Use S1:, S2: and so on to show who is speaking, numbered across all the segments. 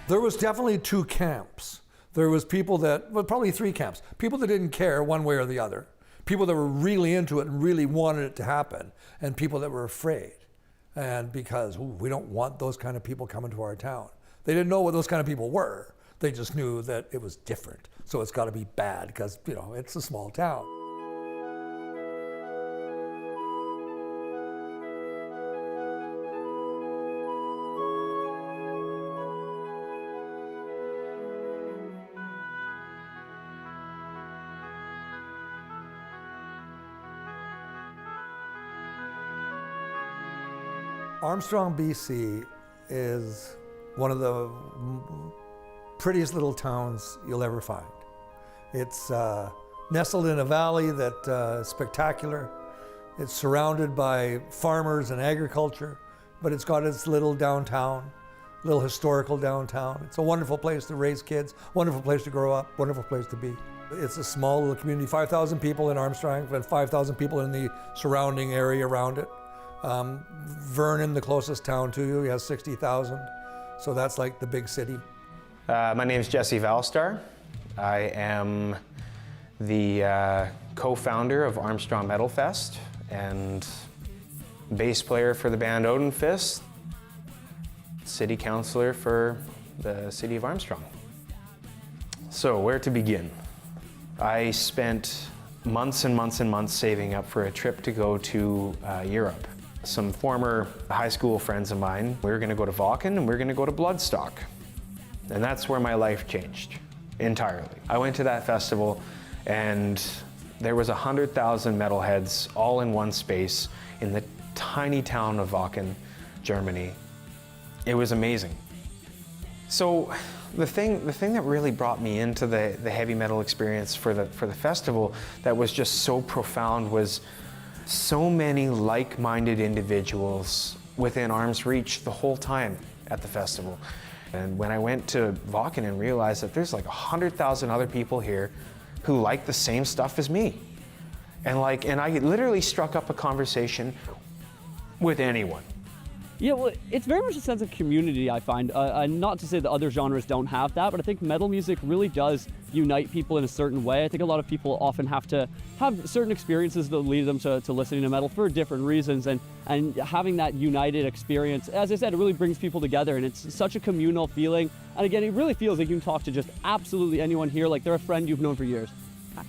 S1: There was definitely two camps. There was people that, well, probably three camps. People that didn't care one way or the other. People that were really into it and really wanted it to happen. And people that were afraid. And because we don't want those kind of people coming to our town. They didn't know what those kind of people were. They just knew that it was different. So it's got to be bad because, you know, it's a small town. Armstrong, BC is one of the prettiest little towns you'll ever find. It's nestled in a valley that is spectacular. It's surrounded by farmers and agriculture, but it's got its little downtown, little historical downtown. It's a wonderful place to raise kids, wonderful place to grow up, wonderful place to be. It's a small little community, 5,000 people in Armstrong, and 5,000 people in the surrounding area around it. Vernon, the closest town to you, has 60,000. So that's like the big city.
S2: My name is Jesse Valstar. I am the co-founder of Armstrong Metal Fest and bass player for the band Odin Fist, city councillor for the city of Armstrong. So where to begin? I spent months and months and months saving up for a trip to go to Europe. Some former high school friends of mine, we were going to go to Vaughan and we were going to go to Bloodstock. And that's where my life changed entirely. I went to that festival and there was 100,000 metalheads all in one space in the tiny town of Vaughan, Germany. It was amazing. So the thing that really brought me into the heavy metal experience for the festival that was just so profound was so many like-minded individuals within arm's reach the whole time at the festival. And when I went to Vaughan and realized that there's like 100,000 other people here who like the same stuff as me. And I literally struck up a conversation with anyone.
S3: Yeah, well, it's very much a sense of community, I find. Not to say that other genres don't have that, but I think metal music really does unite people in a certain way. I think a lot of people often have to have certain experiences that lead them to listening to metal for different reasons, and having that united experience, as I said, it really brings people together, and it's such a communal feeling. And again, it really feels like you can talk to just absolutely anyone here, like they're a friend you've known for years.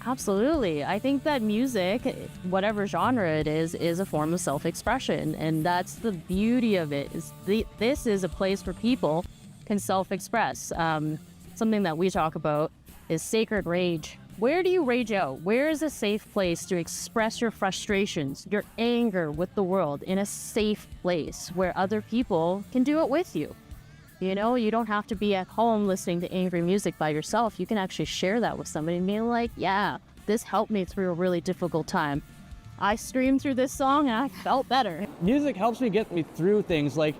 S4: Absolutely. I think that music, whatever genre it is a form of self-expression, and that's the beauty of it. This is a place where people can self-express. Something that we talk about is sacred rage. Where do you rage out? Where is a safe place to express your frustrations, your anger with the world in a safe place where other people can do it with you? You know, you don't have to be at home listening to angry music by yourself. You can actually share that with somebody and be like, yeah, this helped me through a really difficult time. I screamed through this song and I felt better.
S3: Music helps me get me through things like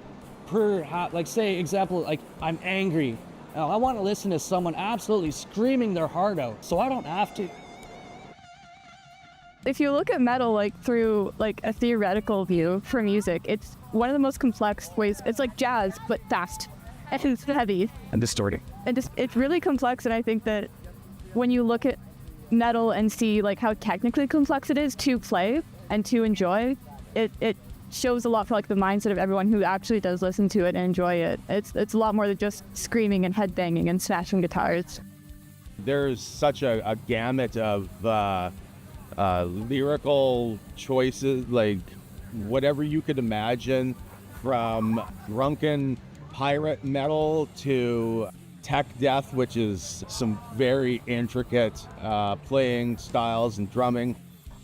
S3: say example, like I'm angry. I want to listen to someone absolutely screaming their heart out, so I don't have to.
S5: If you look at metal like through like a theoretical view for music, it's one of the most complex ways. It's like jazz, but fast. And it's heavy.
S3: And distorting.
S5: And it's really complex, and I think that when you look at metal and see like how technically complex it is to play and to enjoy, it shows a lot for like the mindset of everyone who actually does listen to it and enjoy it. It's a lot more than just screaming and headbanging and smashing guitars.
S6: there's such a gamut of lyrical choices, like whatever you could imagine, from drunken pirate metal to tech death, which is some very intricate playing styles and drumming.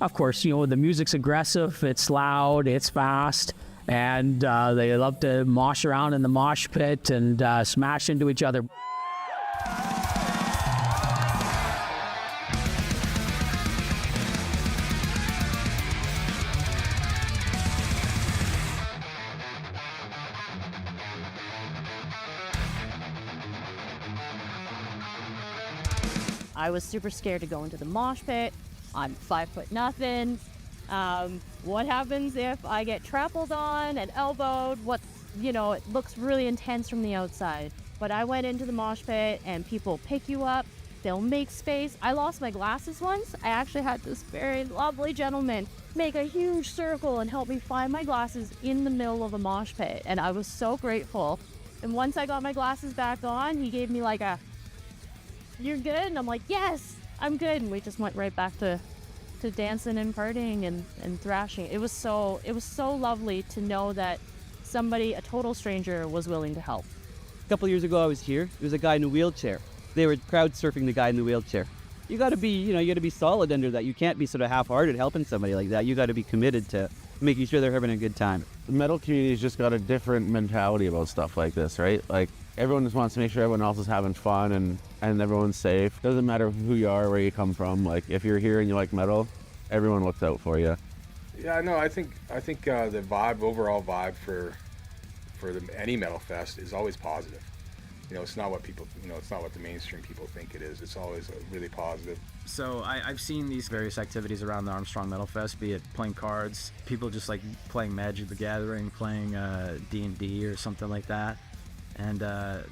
S7: Of course, you know, the music's aggressive, it's loud, it's fast, and they love to mosh around in the mosh pit and smash into each other.
S4: I was super scared to go into the mosh pit. I'm 5'0". What happens if I get trampled on and elbowed? It looks really intense from the outside. But I went into the mosh pit and people pick you up. They'll make space. I lost my glasses once. I actually had this very lovely gentleman make a huge circle and help me find my glasses in the middle of a mosh pit. And I was so grateful. And once I got my glasses back on, he gave me like a, "You're good?" And I'm like, "Yes, I'm good." And we just went right back to dancing and partying and thrashing. It was so lovely to know that somebody, a total stranger, was willing to help.
S3: A couple years ago I was here. There was a guy in a wheelchair. They were crowd surfing the guy in the wheelchair. You got to be solid under that. You can't be sort of half-hearted helping somebody like that. You got to be committed to making sure they're having a good time.
S6: The metal community's just got a different mentality about stuff like this, right? Like, everyone just wants to make sure everyone else is having fun and everyone's safe. Doesn't matter who you are, where you come from. Like, if you're here and you like metal, everyone looks out for you.
S8: Yeah, no, I think the overall vibe for any metal fest is always positive. It's not what people, it's not what the mainstream people think it is. It's always really positive.
S9: So I've seen these various activities around the Armstrong Metal Fest, be it playing cards, people just like playing Magic the Gathering, playing D&D or something like that. And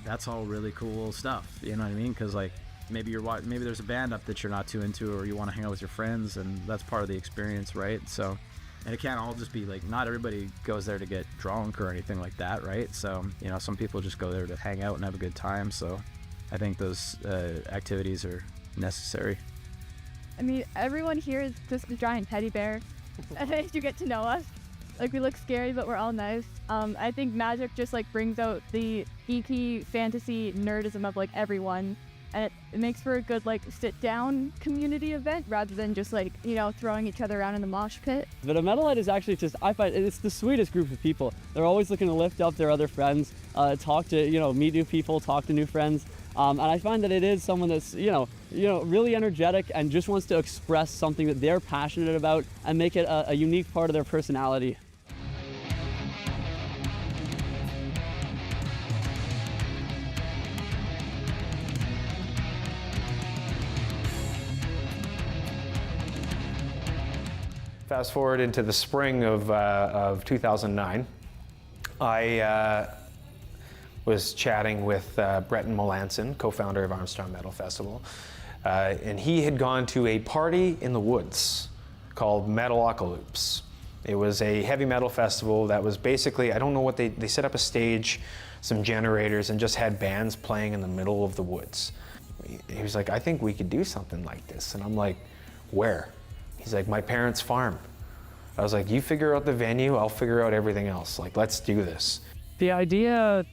S9: that's all really cool stuff, you know what I mean? Because like maybe there's a band up that you're not too into, or you want to hang out with your friends, and that's part of the experience, right? So, and it can't all just be like, not everybody goes there to get drunk or anything like that, right? So, some people just go there to hang out and have a good time. So I think those activities are necessary.
S5: I mean, everyone here is just a giant teddy bear. As you get to know us, like, we look scary, but we're all nice. I think Magic just like brings out the geeky fantasy nerdism of like everyone, and it makes for a good like sit down community event rather than just like throwing each other around in the mosh pit.
S3: But a metalhead is actually I find it's the sweetest group of people. They're always looking to lift up their other friends, talk to meet new people, talk to new friends. And I find that it is someone that's really energetic and just wants to express something that they're passionate about and make it a unique part of their personality.
S2: Fast forward into the spring of 2009, I was chatting with Bretton Melanson, co-founder of Armstrong Metal Festival, and he had gone to a party in the woods called Metalocalypse. It was a heavy metal festival that was basically, I don't know what they set up a stage, some generators, and just had bands playing in the middle of the woods. He was like, "I think we could do something like this." And I'm like, "Where?" He's like, "My parents' farm." I was like, "You figure out the venue, I'll figure out everything else. Like, let's do this."
S10: The idea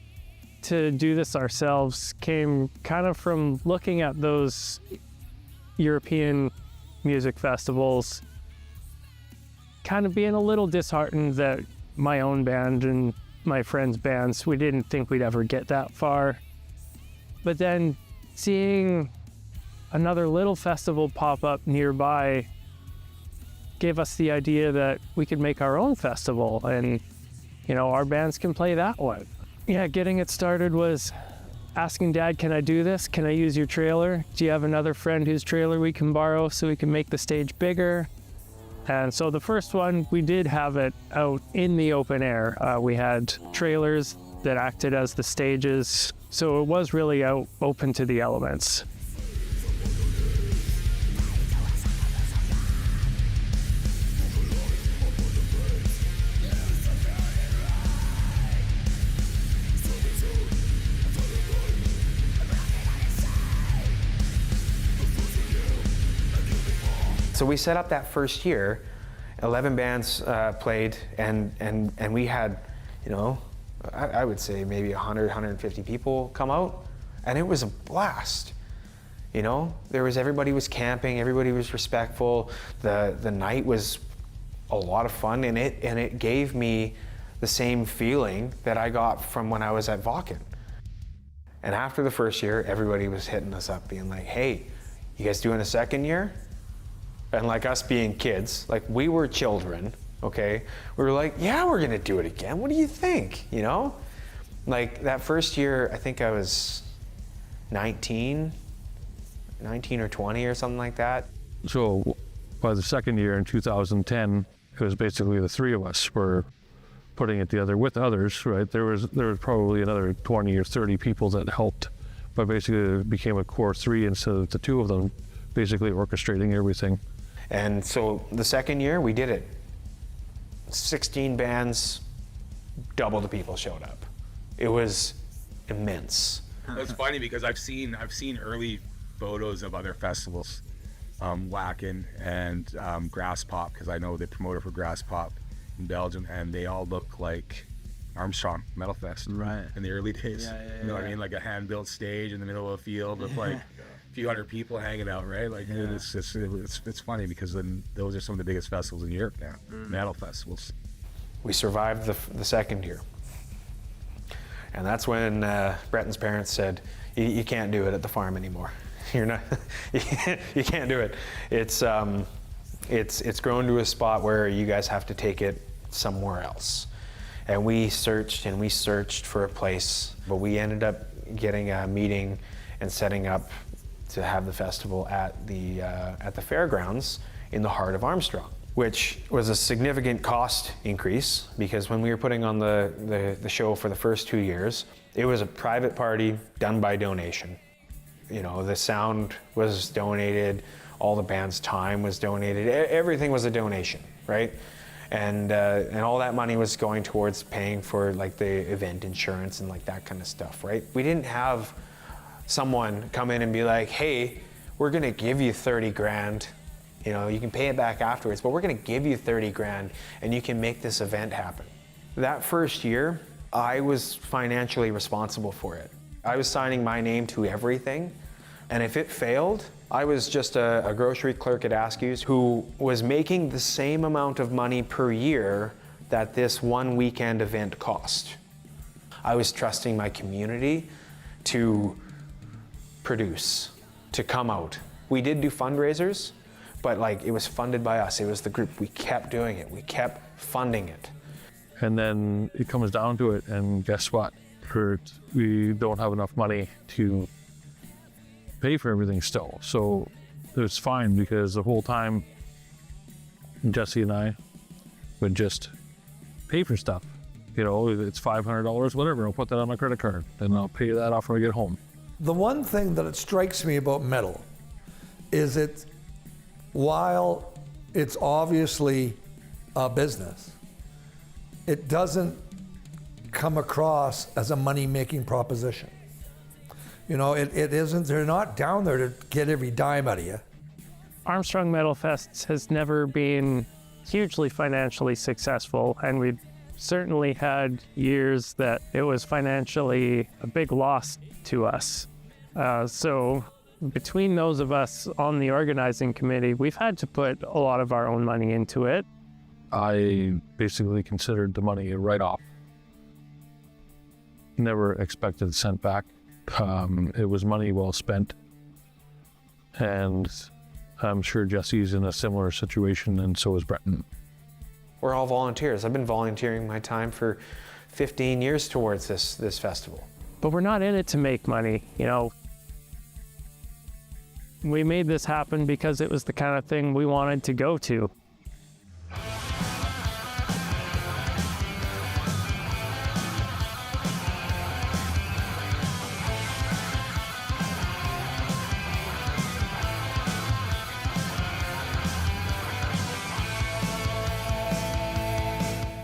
S10: to do this ourselves came kind of from looking at those European music festivals, kind of being a little disheartened that my own band and my friends' bands, we didn't think we'd ever get that far. But then seeing another little festival pop up nearby gave us the idea that we could make our own festival and, our bands can play that one. Yeah, getting it started was asking Dad, "Can I do this? Can I use your trailer? Do you have another friend whose trailer we can borrow so we can make the stage bigger?" And so the first one, we did have it out in the open air. We had trailers that acted as the stages, so it was really out open to the elements.
S2: So we set up that first year, 11 bands played, and we had, you know, I would say maybe 100, 150 people come out, and it was a blast. You know, everybody was camping, everybody was respectful. The night was a lot of fun, and it gave me the same feeling that I got from when I was at Vaughan. And after the first year, everybody was hitting us up, being like, "Hey, you guys doing a second year?" And like us being kids, like we were children, okay? We were like, "Yeah, we're gonna do it again. What do you think?" You know? Like that first year, I think I was 19 or 20 or something like that.
S11: So by the second year in 2010, it was basically the three of us were putting it together with others, right? There was probably another 20 or 30 people that helped, but basically it became a core three instead of the two of them basically orchestrating everything.
S2: And so the second year we did it. 16 bands, double the people showed up. It was immense.
S8: It's funny because I've seen early photos of other festivals, Wacken and Grass Pop, because I know the promoter for Grass Pop in Belgium, and they all look like Armstrong Metal Fest,
S9: Right.
S8: in the early days.
S9: Yeah,
S8: you know what I mean? Like a hand-built stage in the middle of a field with like a few hundred people hanging out, right? Like it's funny because then those are some of the biggest festivals in Europe now, metal festivals.
S2: We survived the second year. And that's when Breton's parents said, you can't do it at the farm anymore. You're not, you can't do it. It's grown to a spot where you guys have to take it somewhere else. And we searched for a place, but we ended up getting a meeting and setting up to have the festival at the fairgrounds in the heart of Armstrong, which was a significant cost increase because when we were putting on the show for the first 2 years, it was a private party done by donation. You know, the sound was donated, all the band's time was donated, everything was a donation, right? And all that money was going towards paying for like the event insurance and like that kind of stuff, right? We didn't have someone come in and be like, "Hey, we're gonna give you 30 grand. You know, you can pay it back afterwards, but we're gonna give you 30 grand and you can make this event happen." That first year, I was financially responsible for it. I was signing my name to everything, and if it failed, I was just a grocery clerk at Askew's who was making the same amount of money per year that this one weekend event cost. I was trusting my community to produce, to come out. We did do fundraisers, but like it was funded by us. It was the group. We kept doing it. We kept funding it.
S11: And then it comes down to it, and guess what? We don't have enough money to pay for everything still. So it's fine because the whole time Jesse and I would just pay for stuff. You know, it's $500, whatever, I'll put that on my credit card and I'll pay that off when I get home.
S1: The one thing that it strikes me about metal is while it's obviously a business, it doesn't come across as a money-making proposition. You know, it isn't, they're not down there to get every dime out of you.
S10: Armstrong Metal Fest has never been hugely financially successful, and we've certainly had years that it was financially a big loss to us. So between those of us on the organizing committee, we've had to put a lot of our own money into it.
S11: I basically considered the money a write-off. Never expected a cent back. It was money well spent. And I'm sure Jesse's in a similar situation, and so is Breton.
S2: We're all volunteers. I've been volunteering my time for 15 years towards this festival.
S10: But we're not in it to make money, you know. We made this happen because it was the kind of thing we wanted to go to.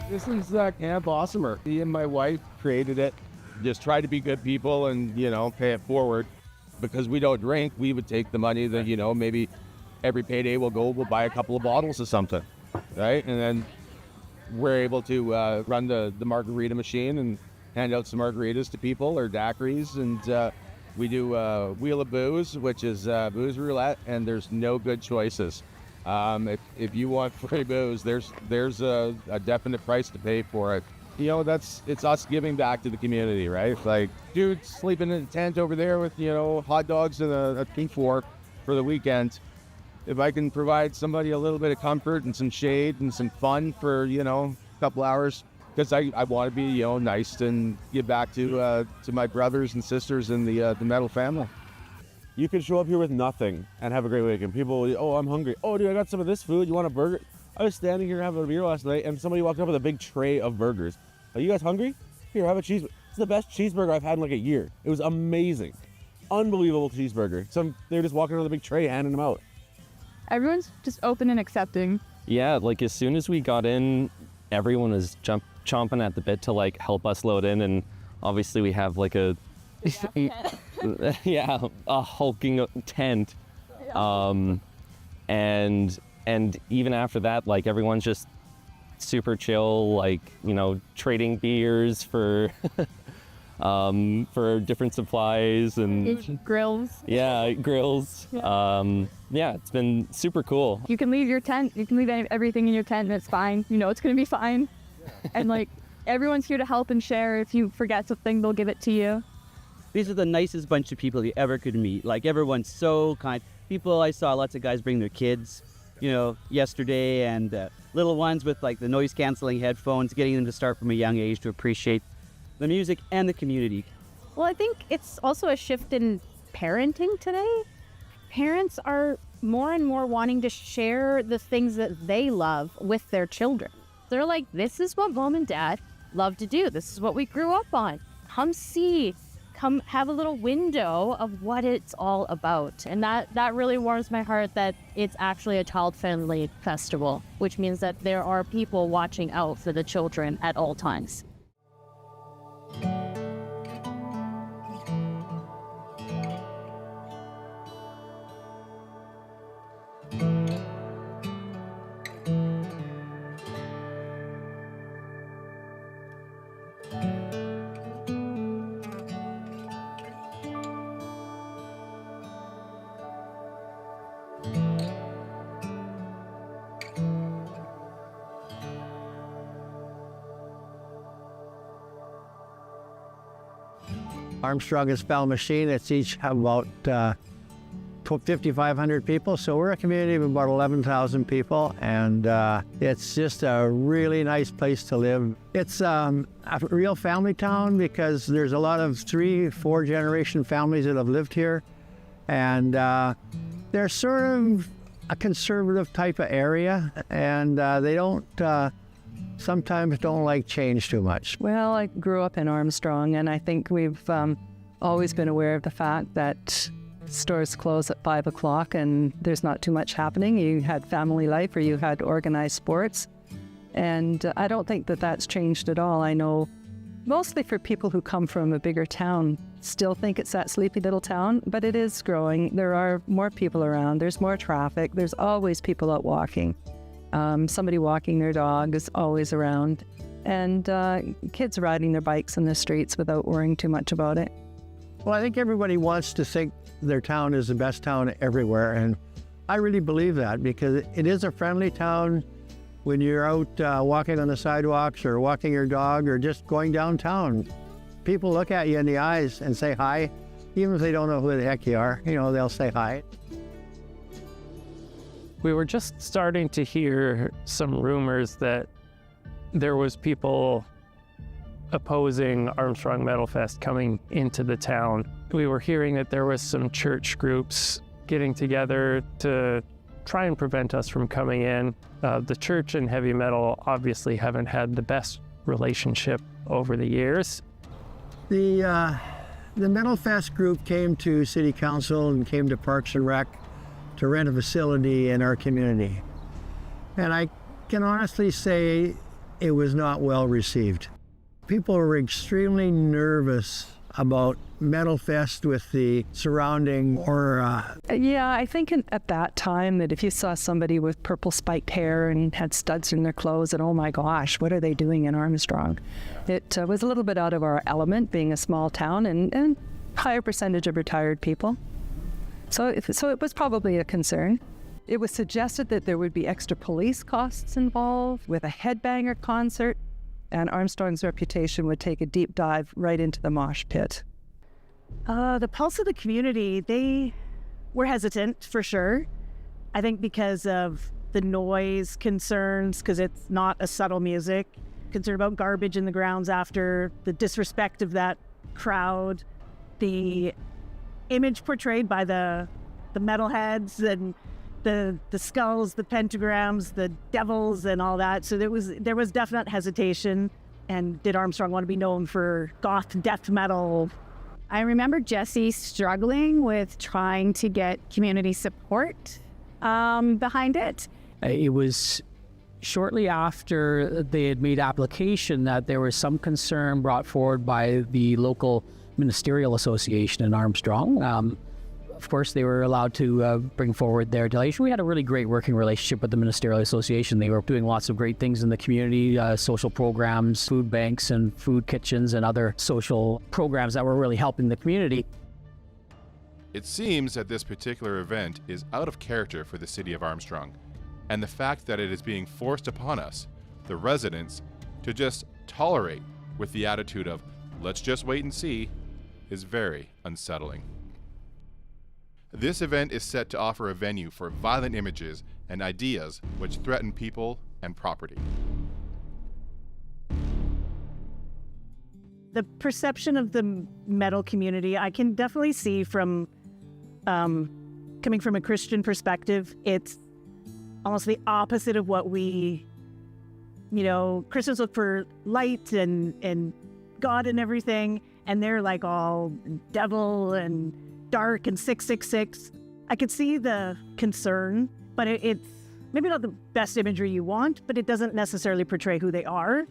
S6: This is Camp Awesomer. Me and my wife created it. Just try to be good people and, you know, pay it forward. Because we don't drink, we would take the money that, you know, maybe every payday we'll buy a couple of bottles of something, right? And then we're able to run the margarita machine and hand out some margaritas to people or daiquiris. And we do Wheel of Booze, which is booze roulette, and there's no good choices. If you want free booze, there's a definite price to pay for it. You know, it's us giving back to the community, right? Like, dude sleeping in a tent over there with, you know, hot dogs and a pink fork for the weekend. If I can provide somebody a little bit of comfort and some shade and some fun for, you know, a couple hours, because I want to be, you know, nice and give back to my brothers and sisters in the metal family.
S12: You can show up here with nothing and have a great weekend. People, oh, I'm hungry. Oh, dude, I got some of this food. You want a burger? I was standing here having a beer last night, and somebody walked up with a big tray of burgers. Are you guys hungry? Here, have a cheeseburger. It's the best cheeseburger I've had in like a year. It was amazing. Unbelievable cheeseburger. They were just walking around with a big tray, handing them out.
S5: Everyone's just open and accepting.
S13: Yeah, like as soon as we got in, everyone was chomping at the bit to like help us load in, and obviously we have like a a hulking tent, and even after that, like everyone's just super chill, like, you know, trading beers for different supplies and
S5: grills.
S13: Yeah, grills. Yeah, it's been super cool.
S5: You can leave your tent. You can leave everything in your tent, and it's fine. You know it's gonna be fine. And like everyone's here to help and share. If you forget something, they'll give it to you.
S14: These are the nicest bunch of people you ever could meet. Like, everyone's so kind. People, I saw lots of guys bring their kids, you know, yesterday, and little ones with like the noise canceling headphones, getting them to start from a young age to appreciate the music and the community.
S4: Well, I think it's also a shift in parenting today. Parents are more and more wanting to share the things that they love with their children. They're like, this is what mom and dad love to do. This is what we grew up on. Come see. Come have a little window of what it's all about. And that really warms my heart that it's actually a child-friendly festival, which means that there are people watching out for the children at all times.
S15: Armstrong is spell machine. It's each have about 5,500 people. So we're a community of about 11,000 people, and it's just a really nice place to live. It's a real family town because there's a lot of 3-4 generation families that have lived here, and they're sort of a conservative type of area, and they don't sometimes don't like change too much.
S16: Well, I grew up in Armstrong, and I think we've always been aware of the fact that stores close at 5 o'clock and there's not too much happening. You had family life or you had organized sports, and I don't think that that's changed at all. I know mostly for people who come from a bigger town still think it's that sleepy little town, but it is growing. There are more people around, there's more traffic, there's always people out walking. Somebody walking their dog is always around, and kids riding their bikes in the streets without worrying too much about it.
S15: Well, I think everybody wants to think their town is the best town everywhere, and I really believe that because it is a friendly town. When you're out walking on the sidewalks or walking your dog or just going downtown, people look at you in the eyes and say hi. Even if they don't know who the heck you are, you know, they'll say hi.
S10: We were just starting to hear some rumors that there was people opposing Armstrong Metal Fest coming into the town. We were hearing that there was some church groups getting together to try and prevent us from coming in. The church and heavy metal obviously haven't had the best relationship over the years.
S15: The Metal Fest group came to City Council and came to Parks and Rec to rent a facility in our community. And I can honestly say it was not well received. People were extremely nervous about Metal Fest with the surrounding
S16: Yeah, I think at that time that if you saw somebody with purple spiked hair and had studs in their clothes, and oh my gosh, what are they doing in Armstrong? It was a little bit out of our element, being a small town and higher percentage of retired people. So it was probably a concern. It was suggested that there would be extra police costs involved with a headbanger concert, and Armstrong's reputation would take a deep dive right into the mosh pit.
S17: The pulse of the community, they were hesitant for sure. I think because of the noise concerns, because it's not a subtle music, concern about garbage in the grounds after, the disrespect of that crowd, the image portrayed by the metalheads and the skulls, the pentagrams, the devils and all that. So there was definite hesitation. And did Armstrong want to be known for goth death metal?
S5: I remember Jesse struggling with trying to get community support behind it.
S7: It was shortly after they had made application that there was some concern brought forward by the local ministerial association in Armstrong. Of course, they were allowed to bring forward their delegation. We had a really great working relationship with the Ministerial Association. They were doing lots of great things in the community, social programs, food banks and food kitchens and other social programs that were really helping the community.
S18: It seems that this particular event is out of character for the city of Armstrong, and the fact that it is being forced upon us, the residents, to just tolerate with the attitude of, let's just wait and see, is very unsettling. This event is set to offer a venue for violent images and ideas which threaten people and property.
S17: The perception of the metal community, I can definitely see from coming from a Christian perspective, it's almost the opposite of what we, Christians look for light and God and everything, and they're like all devil and dark and 666. I could see the concern, but it's maybe not the best imagery you want, but it doesn't necessarily portray who they are.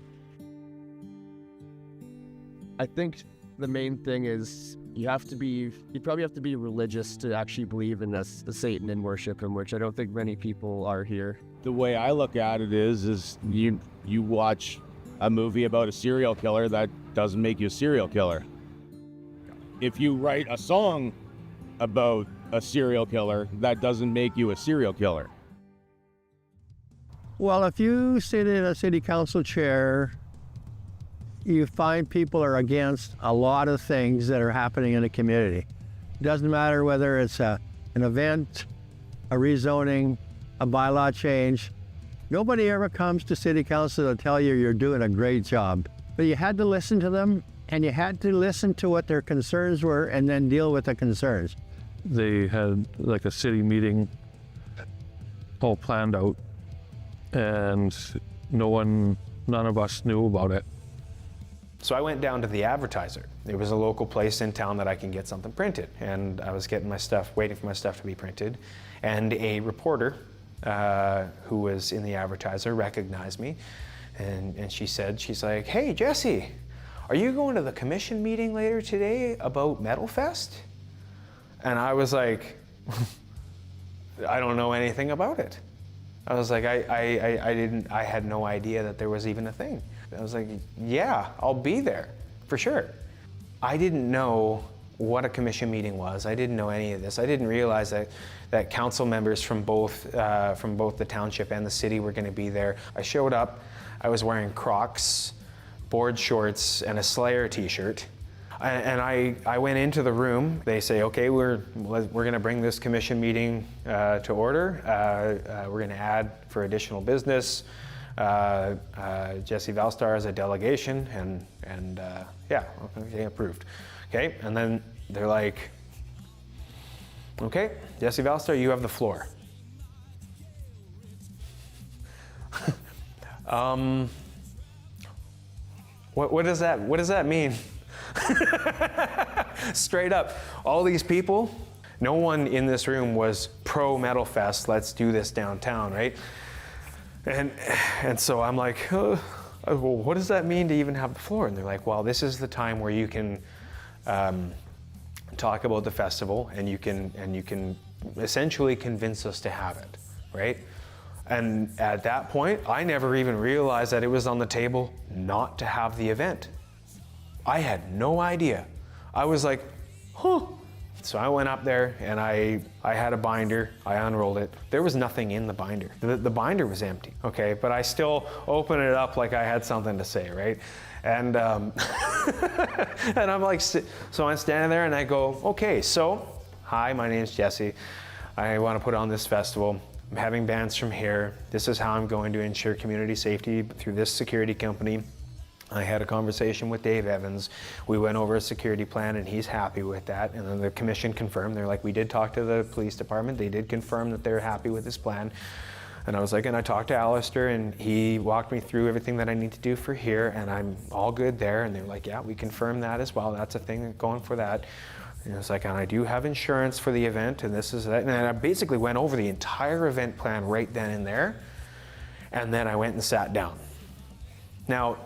S19: I think the main thing is you probably have to be religious to actually believe in this, Satan and worship him, which I don't think many people are here.
S6: The way I look at it is you watch a movie about a serial killer, that doesn't make you a serial killer. If you write a song about a serial killer, that doesn't make you a serial killer.
S15: Well, if you sit in a city council chair, you find people are against a lot of things that are happening in the community. It doesn't matter whether it's an event, a rezoning, a bylaw change. Nobody ever comes to city council to tell you you're doing a great job. But you had to listen to them, and you had to listen to what their concerns were and then deal with the concerns.
S11: They had like a city meeting all planned out, and none of us knew about it.
S2: So I went down to the Advertiser. There was a local place in town that I can get something printed, and I was getting my stuff, waiting for my stuff to be printed, and a reporter who was in the Advertiser recognized me, and she's like, "Hey, Jesse, are you going to the commission meeting later today about Metal Fest?" And I was like, I don't know anything about it. I was like, I had no idea that there was even a thing. I was like, yeah, I'll be there, for sure. I didn't know what a commission meeting was. I didn't know any of this. I didn't realize that council members from both the township and the city were gonna be there. I showed up, I was wearing Crocs, board shorts, and a Slayer t-shirt. And I went into the room. They say, okay, we're going to bring this commission meeting to order. We're going to add for additional business Jesse Valstar as a delegation, and yeah, okay, approved. Okay, and then they're like, okay, Jesse Valstar, you have the floor. What does that mean? Straight up, all these people, no one in this room was pro Metal Fest, let's do this downtown, right? And so I'm like, well, what does that mean to even have the floor? And they're like, well, this is the time where you can talk about the festival, and you can essentially convince us to have it, right? And at that point, I never even realized that it was on the table not to have the event. I had no idea. I was like, huh. So I went up there and I had a binder, I unrolled it. There was nothing in the binder. The binder was empty, okay? But I still opened it up like I had something to say, right? And, and I'm like, so I'm standing there and I go, okay, so, hi, my name's Jesse. I want to put on this festival. I'm having bands from here. This is how I'm going to ensure community safety through this security company. I had a conversation with Dave Evans. We went over a security plan and he's happy with that. And then the commission confirmed, they're like, we did talk to the police department. They did confirm that they're happy with this plan. And I was like, and I talked to Alistair and he walked me through everything that I need to do for here and I'm all good there. And they're like, yeah, we confirmed that as well. That's a thing going for that. And I was like, and I do have insurance for the event and this is that. And I basically went over the entire event plan right then and there. And then I went and sat down. Now,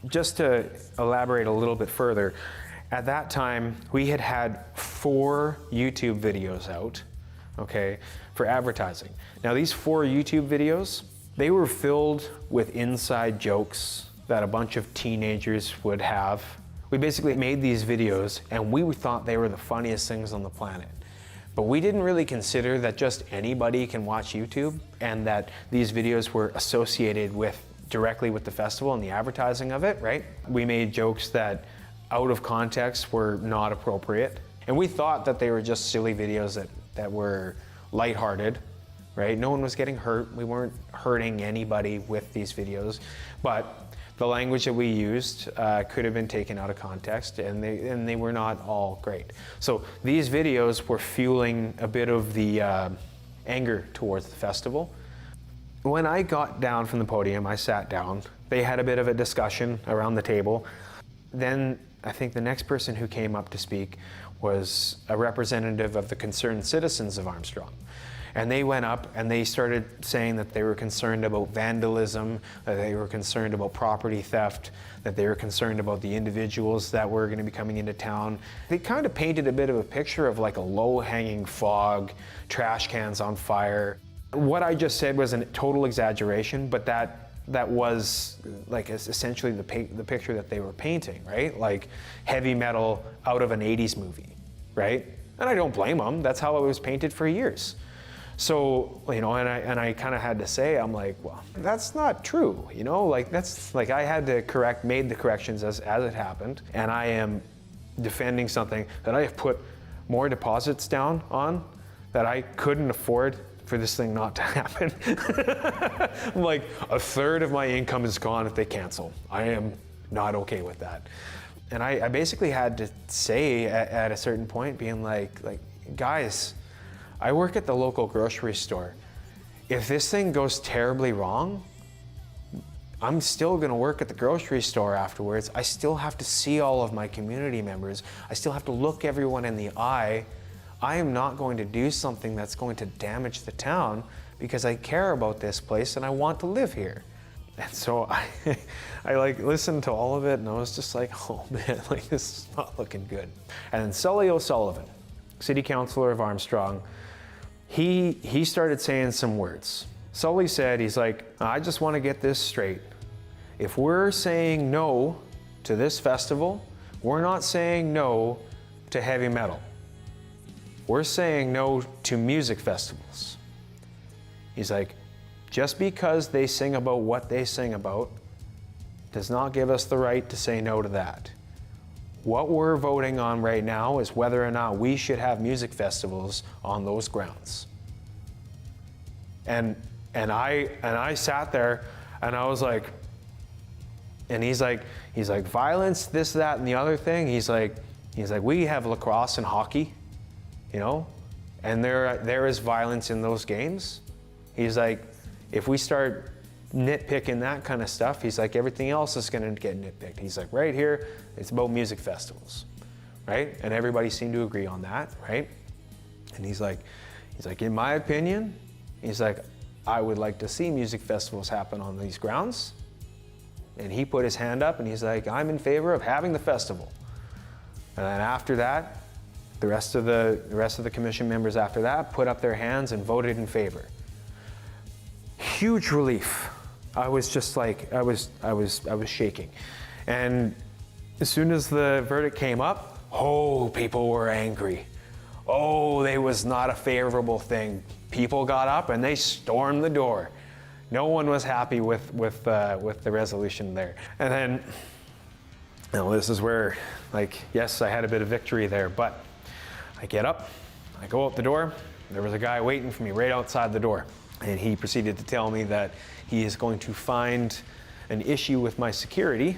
S2: just to elaborate a little bit further, at that time, we had 4 YouTube videos out, okay, for advertising. Now these 4 YouTube videos, they were filled with inside jokes that a bunch of teenagers would have. We basically made these videos and we thought they were the funniest things on the planet. But we didn't really consider that just anybody can watch YouTube and that these videos were associated directly with the festival and the advertising of it, right? We made jokes that out of context were not appropriate. And we thought that they were just silly videos that were lighthearted, right? No one was getting hurt. We weren't hurting anybody with these videos. But the language that we used could have been taken out of context and they were not all great. So these videos were fueling a bit of the anger towards the festival. When I got down from the podium, I sat down. They had a bit of a discussion around the table. Then I think the next person who came up to speak was a representative of the concerned citizens of Armstrong. And they went up and they started saying that they were concerned about vandalism, that they were concerned about property theft, that they were concerned about the individuals that were going to be coming into town. They kind of painted a bit of a picture of like a low-hanging fog, trash cans on fire. What I just said was a total exaggeration, but that was like essentially the picture that they were painting, right? Like heavy metal out of an 80s movie, right? And I don't blame them. That's how it was painted for years. So, you know, and I kind of had to say, I'm like, well, that's not true, you know? Like that's like I had to made the corrections as it happened, and I am defending something that I have put more deposits down on that I couldn't afford for this thing not to happen. I'm like, 1/3 of my income is gone if they cancel. I am not okay with that. And I basically had to say at a certain point, being like, guys, I work at the local grocery store. If this thing goes terribly wrong, I'm still gonna work at the grocery store afterwards. I still have to see all of my community members. I still have to look everyone in the eye. I am not going to do something that's going to damage the town because I care about this place and I want to live here. And so I like listened to all of it and I was just like, oh man, like this is not looking good. And then Sully O'Sullivan, city councilor of Armstrong, he started saying some words. Sully said, he's like, I just want to get this straight. If we're saying no to this festival, we're not saying no to heavy metal. We're saying no to music festivals. He's like, just because they sing about what they sing about does not give us the right to say no to that. What we're voting on right now is whether or not we should have music festivals on those grounds. And I sat there and I was like, and he's like violence, this, that, and the other thing. He's like, we have lacrosse and hockey, you know, and there is violence in those games. He's like, if we start nitpicking that kind of stuff, he's like, everything else is going to get nitpicked. He's like, right here, it's about music festivals, right? And everybody seemed to agree on that, right? And he's like, in my opinion, he's like, I would like to see music festivals happen on these grounds. And he put his hand up and he's like, I'm in favor of having the festival. And then after that, the rest of the commission members after that put up their hands and voted in favor. Huge relief. I was just like, I was shaking. And as soon as the verdict came up, oh, people were angry. Oh, it was not a favorable thing. People got up and they stormed the door. No one was happy with the resolution there. And then, this is where, yes, I had a bit of victory there, but I get up, I go out the door, there was a guy waiting for me right outside the door. And he proceeded to tell me that he is going to find an issue with my security.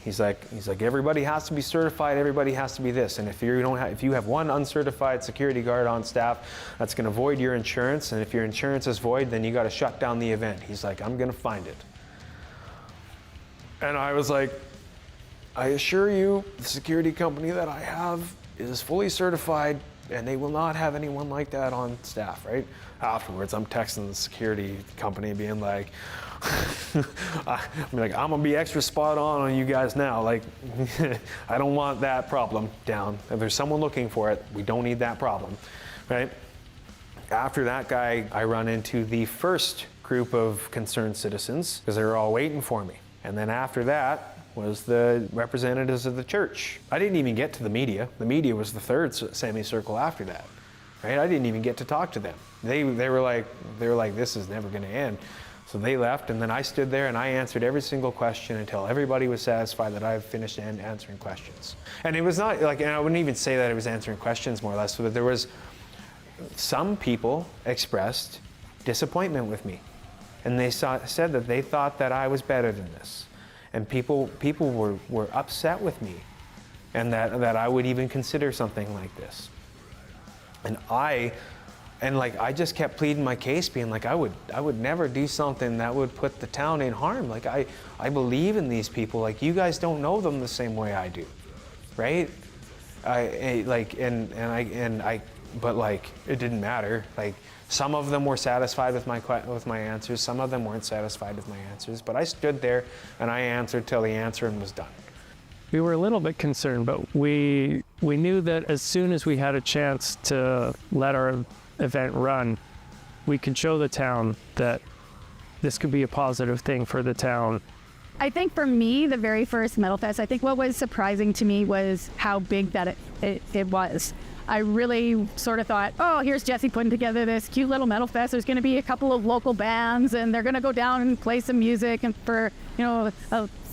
S2: He's like, everybody has to be certified, everybody has to be this. And if you have one uncertified security guard on staff, that's gonna void your insurance. And if your insurance is void, then you gotta shut down the event. He's like, I'm gonna find it. And I was like, I assure you, the security company that I have is fully certified and they will not have anyone like that on staff, right? Afterwards, I'm texting the security company being like, I'm gonna be extra spot on you guys now. I don't want that problem down. If there's someone looking for it, we don't need that problem, right? After that guy, I run into the first group of concerned citizens because they were all waiting for me. And then after that was the representatives of the church. I didn't even get to the media. The media was the third semicircle after that, right? I didn't even get to talk to them. They were like, this is never gonna end. So they left, and then I stood there and I answered every single question until everybody was satisfied that I've finished answering questions. And it was not and I wouldn't even say that it was answering questions more or less, but there was some people expressed disappointment with me. And they said that they thought that I was better than this. And people were upset with me and that I would even consider something like this. And I just kept pleading my case, being like, I would never do something that would put the town in harm. I believe in these people. You guys don't know them the same way I do, right? But it didn't matter. Some of them were satisfied with my answers. Some of them weren't satisfied with my answers. But I stood there and I answered till the answering was done.
S10: We were a little bit concerned, but we knew that as soon as we had a chance to let our event run, we could show the town that this could be a positive thing for the town.
S5: I think for me, the very first Metal Fest, I think what was surprising to me was how big that it was. I really sort of thought, oh, here's Jesse putting together this cute little Metal Fest. There's going to be a couple of local bands and they're going to go down and play some music and for, a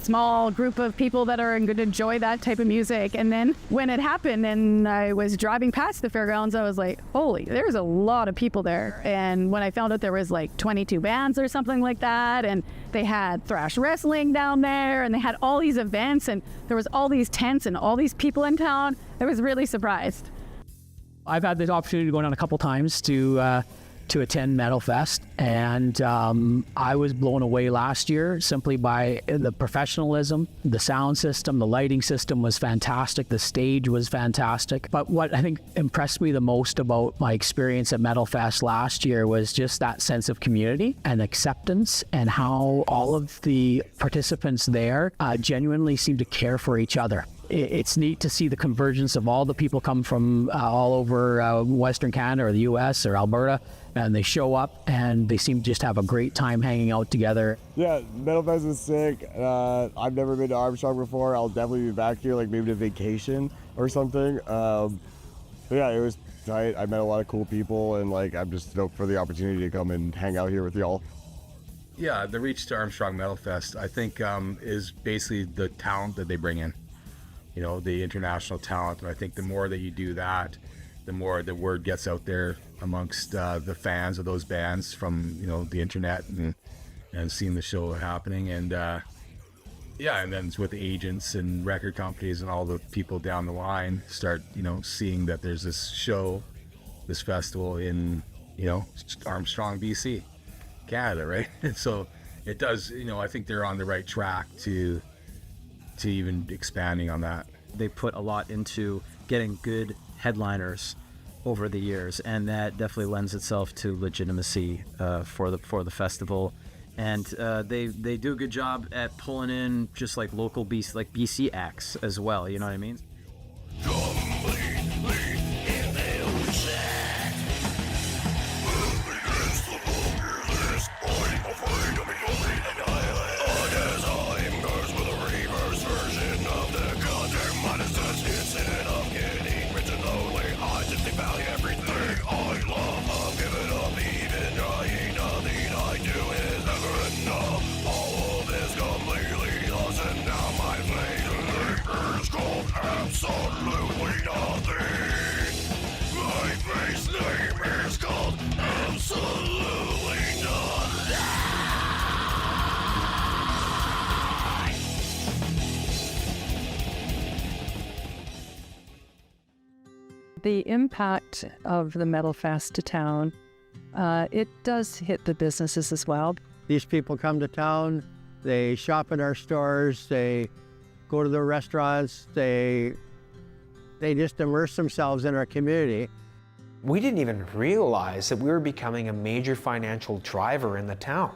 S5: small group of people that are going to enjoy that type of music. And then when it happened and I was driving past the fairgrounds, I was like, holy, there's a lot of people there. And when I found out there was 22 bands or something like that, and they had thrash wrestling down there and they had all these events and there was all these tents and all these people in town, I was really surprised.
S7: I've had the opportunity to go down a couple times to attend Metal Fest, and I was blown away last year simply by the professionalism. The sound system, the lighting system was fantastic. The stage was fantastic. But what I think impressed me the most about my experience at Metal Fest last year was just that sense of community and acceptance, and how all of the participants there genuinely seemed to care for each other. It's neat to see the convergence of all the people come from all over Western Canada or the US or Alberta, and they show up and they seem to just have a great time hanging out together.
S12: Yeah, Metal Fest is sick. I've never been to Armstrong before. I'll definitely be back here, maybe to vacation or something. Yeah, it was tight. I met a lot of cool people, and I'm just stoked for the opportunity to come and hang out here with y'all.
S8: Yeah, the reach to Armstrong Metal Fest, I think, is basically the talent that they bring in. The international talent. And I think the more that you do that, the more the word gets out there amongst the fans of those bands from, the internet and seeing the show happening. And and then it's with agents and record companies and all the people down the line start, seeing that there's this show, this festival in, Armstrong, BC, Canada, right? And so it does, I think they're on the right track to even expanding on that.
S9: They put a lot into getting good headliners over the years, and that definitely lends itself to legitimacy for the festival. And they do a good job at pulling in just local BC acts as well. You know what I mean?
S20: Absolutely nothing. My face name is called Absolutely Nothing.
S16: The impact of the Metal Fest to town, it does hit the businesses as well.
S15: These people come to town, they shop at our stores, they go to the restaurants, they just immerse themselves in our community.
S2: We didn't even realize that we were becoming a major financial driver in the town.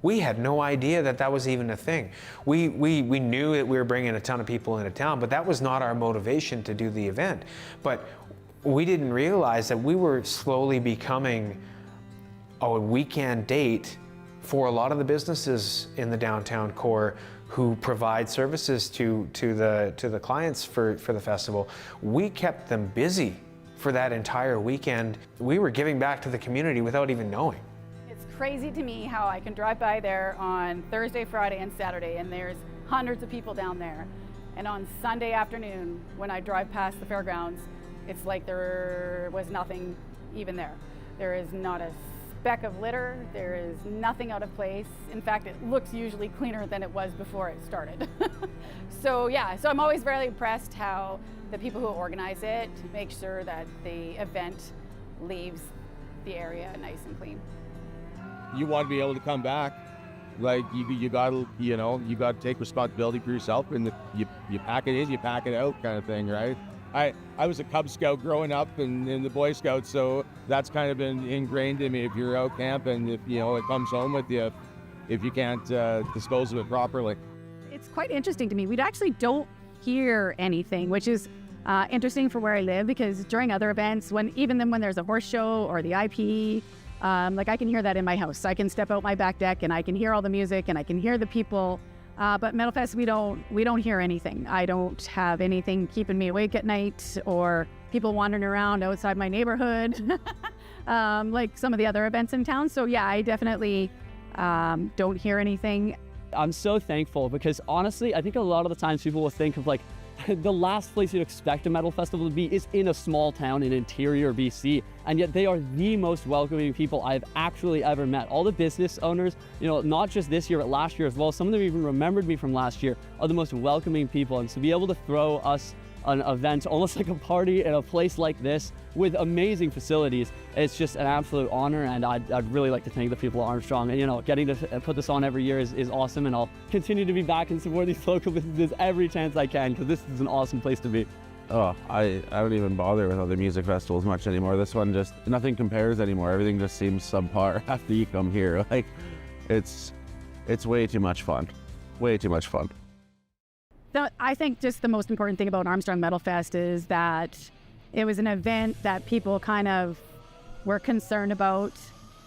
S2: We had no idea that that was even a thing. We knew that we were bringing a ton of people into town, but that was not our motivation to do the event. But we didn't realize that we were slowly becoming a weekend date for a lot of the businesses in the downtown core who provide services to the clients for the festival. We kept them busy for that entire weekend. We were giving back to the community without even knowing.
S21: It's crazy to me how I can drive by there on Thursday, Friday, and Saturday, and there's hundreds of people down there. And on Sunday afternoon, when I drive past the fairgrounds, it's like there was nothing even there. There is not a speck of litter, there is nothing out of place. In fact, it looks usually cleaner than it was before it started. So yeah, so I'm always very impressed how the people who organize it make sure that the event leaves the area nice and clean.
S6: You want to be able to come back, like you gotta, you gotta take responsibility for yourself, and you pack it in, you pack it out, kind of thing, right? I was a Cub Scout growing up and in the Boy Scouts, so that's kind of been ingrained in me. If you're out camping, if it comes home with you, if you can't dispose of it properly.
S21: It's quite interesting to me. We actually don't hear anything, which is interesting for where I live, because during other events, even when there's a horse show or the IP, like I can hear that in my house. I can step out my back deck and I can hear all the music and I can hear the people. But Metal Fest, we don't hear anything. I don't have anything keeping me awake at night or people wandering around outside my neighborhood, like some of the other events in town. So yeah, I definitely don't hear anything.
S3: I'm so thankful because honestly, I think a lot of the times people will think of like the last place you'd expect a metal festival to be is in a small town in interior BC, and yet they are the most welcoming people I've actually ever met. All the business owners, not just this year but last year as well, some of them even remembered me from last year, are the most welcoming people. And to be able to throw us an event almost like a party in a place like this with amazing facilities, it's just an absolute honor, and I'd really like to thank the people at Armstrong. And getting to put this on every year is awesome, and I'll continue to be back and support these local businesses every chance I can, because this is an awesome place to be.
S12: Oh, I don't even bother with other music festivals much anymore. This one just, nothing compares anymore. Everything just seems subpar after you come here. Like, it's way too much fun. Way too much fun.
S21: I think just the most important thing about Armstrong Metal Fest is that it was an event that people kind of were concerned about,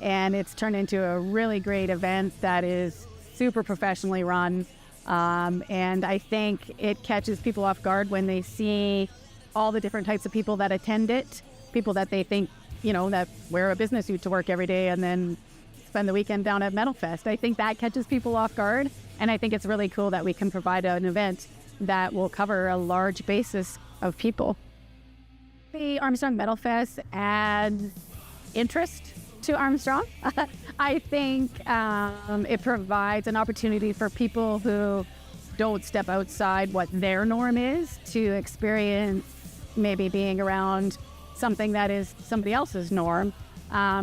S21: and it's turned into a really great event that is super professionally run. And I think it catches people off guard when they see all the different types of people that attend it, people that they think, that wear a business suit to work every day and then spend the weekend down at Metal Fest. I think that catches people off guard, and I think it's really cool that we can provide an event that will cover a large basis of people. The Armstrong Metal Fest adds interest to Armstrong. I think it provides an opportunity for people who don't step outside what their norm is to experience maybe being around something that is somebody else's norm.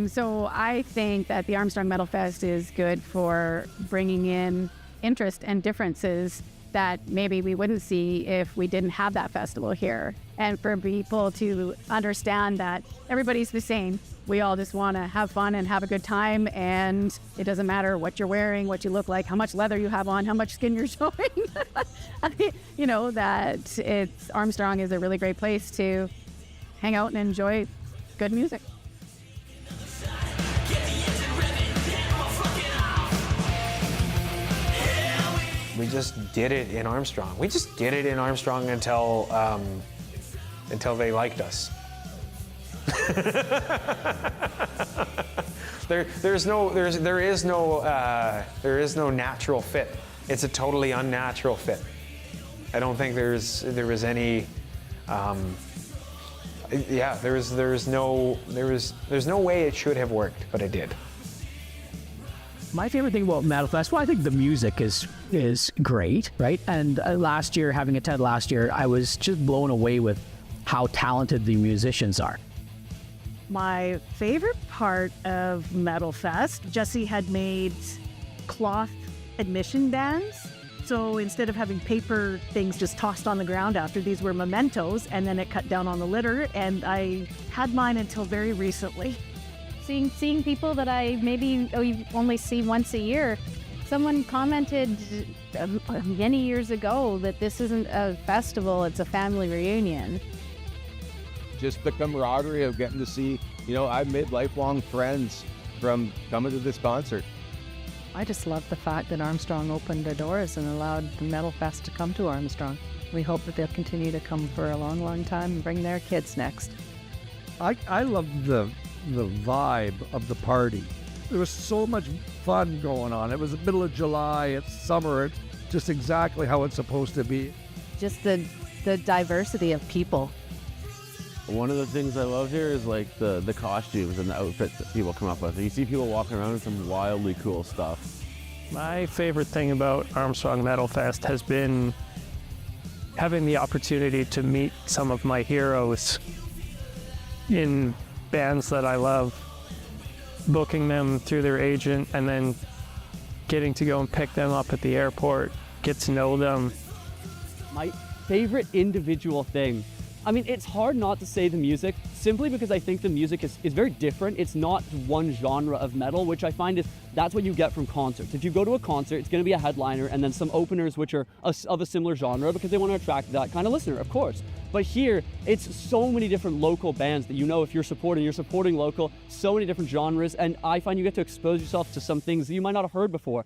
S21: So I think that the Armstrong Metal Fest is good for bringing in interest and differences that maybe we wouldn't see if we didn't have that festival here. And for people to understand that everybody's the same. We all just want to have fun and have a good time, and it doesn't matter what you're wearing, what you look like, how much leather you have on, how much skin you're showing. That Armstrong is a really great place to hang out and enjoy good music.
S2: We just did it in Armstrong. We just did it in Armstrong until they liked us. There is no natural fit. It's a totally unnatural fit. I don't think there was any. Yeah, there's no way it should have worked, but it did.
S7: My favorite thing about Metal Fest, well, I think the music is great, right? And last year, having attended last year, I was just blown away with how talented the musicians are.
S17: My favorite part of Metal Fest, Jesse had made cloth admission bands. So instead of having paper things just tossed on the ground after, these were mementos, and then it cut down on the litter, and I had mine until very recently.
S21: Seeing people that I maybe only see once a year. Someone commented many years ago that this isn't a festival, it's a family reunion.
S6: Just the camaraderie of getting to see, I've made lifelong friends from coming to this concert.
S16: I just love the fact that Armstrong opened their doors and allowed the Metal Fest to come to Armstrong. We hope that they'll continue to come for a long, long time and bring their kids next.
S1: I love the vibe of the party. There was so much fun going on. It was the middle of July, it's summer, it's just exactly how it's supposed to be.
S4: Just the diversity of people.
S12: One of the things I love here is like the costumes and the outfits that people come up with. You see people walking around in some wildly cool stuff.
S10: My favorite thing about Armstrong Metal Fest has been having the opportunity to meet some of my heroes in bands that I love, booking them through their agent, and then getting to go and pick them up at the airport, get to know them.
S3: My favorite individual thing, I mean, it's hard not to say the music, simply because I think the music is very different. It's not one genre of metal, which I find that's what you get from concerts. If you go to a concert, it's going to be a headliner and then some openers which are of a similar genre because they want to attract that kind of listener, of course. But here, it's so many different local bands that if you're supporting local, so many different genres, and I find you get to expose yourself to some things that you might not have heard before.